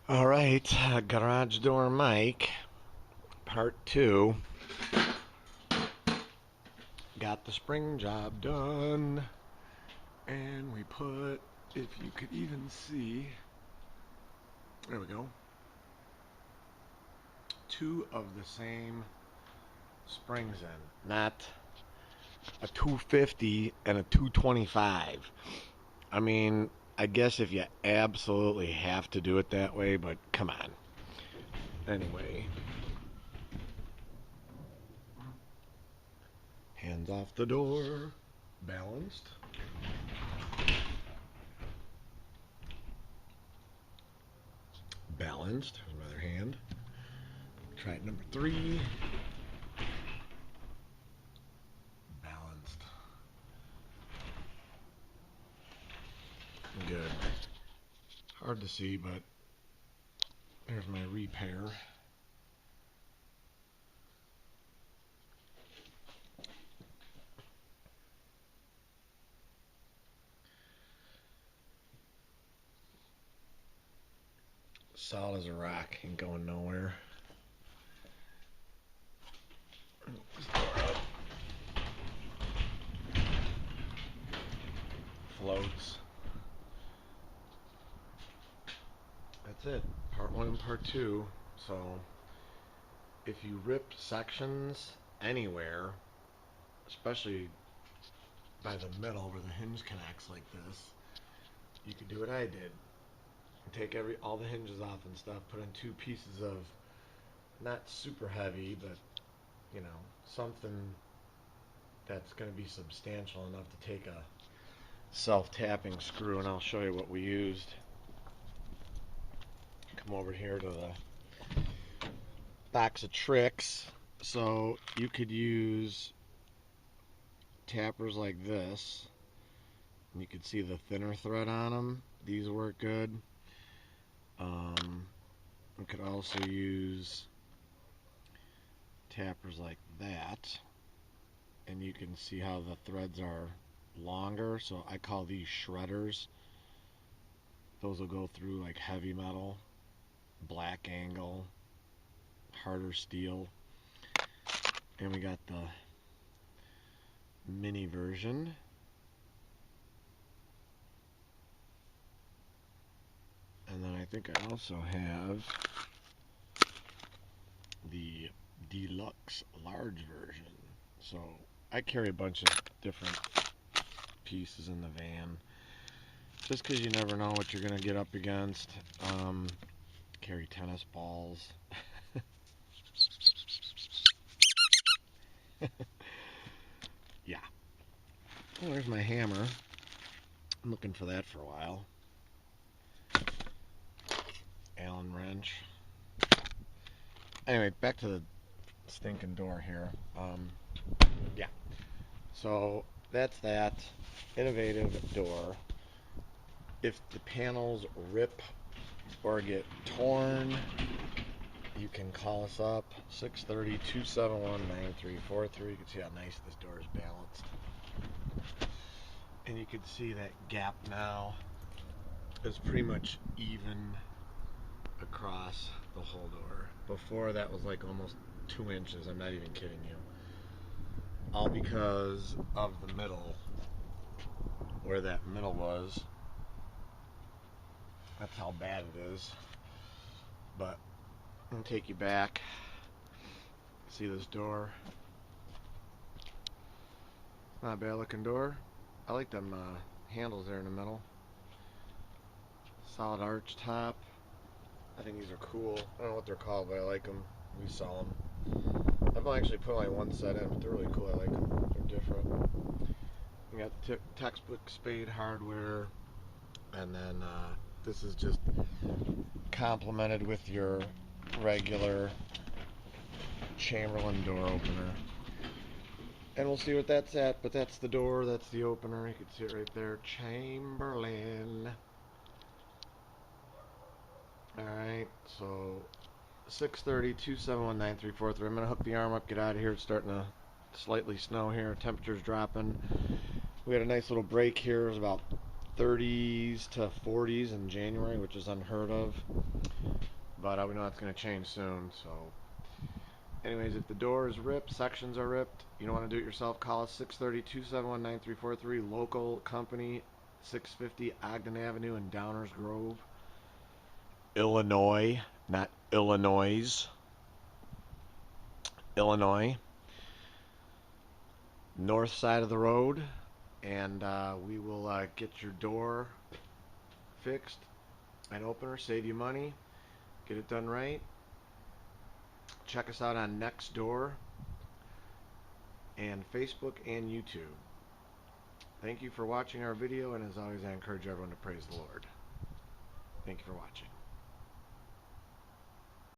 All right, garage door mic, part two. Got the spring job done, and we put, if you could even see, there we go, two of the same springs in, not a 250 and a 225. I mean, I guess if you absolutely have to do it that way, but come on. Anyway, hands off the door, balanced. Balanced. Here's my other hand. Try it number three. Balanced. Good. Hard to see, but there's my repair. Solid as a rock, ain't going nowhere. Floats. That's it. Part one and part two. So, if you rip sections anywhere, especially by the middle where the hinge connects like this, you could do what I did. Take all the hinges off and stuff, put in two pieces of not super heavy, but you know, something that's going to be substantial enough to take a self-tapping screw, and I'll show you what we used. Come over here to the box of tricks. So you could use tappers like this, and you could see the thinner thread on them. These work good. We could also use tappers like that, and you can see how the threads are longer, so I call these shredders. Those will go through like heavy metal, black angle, harder steel. And we got the mini version. And then I think I also have the deluxe large version. So I carry a bunch of different pieces in the van, just because you never know what you're going to get up against. Carry tennis balls. Yeah. Oh, there's my hammer. I'm looking for that for a while. Allen wrench. Anyway, back to the stinking door here. Yeah. So that's that. Innovative door. If the panels rip or get torn, you can call us up, 630-271-9343. You can see how nice this door is balanced. And you can see that gap now is pretty much even across the whole door. Before that was like almost 2 inches, I'm not even kidding you. All because of the middle, where that middle was. That's how bad it is. But I'm going to take you back. See this door? Not a bad looking door. I like them handles there in the middle. Solid arch top. I think these are cool. I don't know what they're called, but I like them. We sell them. I've only actually put only one set in, but they're really cool. I like them. They're different. You got textbook spade hardware, and then this is just complemented with your regular Chamberlain door opener. And we'll see what that's at, but that's the door, that's the opener. You can see it right there, Chamberlain. Alright, so 630-271-9343. I'm going to hook the arm up, get out of here. It's starting to slightly snow here. Temperature's dropping. We had a nice little break here. It was about 30s to 40s in January, which is unheard of. But we know that's going to change soon. So, anyways, if the door is ripped, sections are ripped, you don't want to do it yourself, call us 630-271-9343. Local company, 650 Ogden Avenue in Downers Grove, Illinois, not Illinois. Illinois. North side of the road. And we will get your door fixed and opener, save you money, get it done right. Check us out on Nextdoor and Facebook and YouTube. Thank you for watching our video, and as always, I encourage everyone to praise the Lord. Thank you for watching.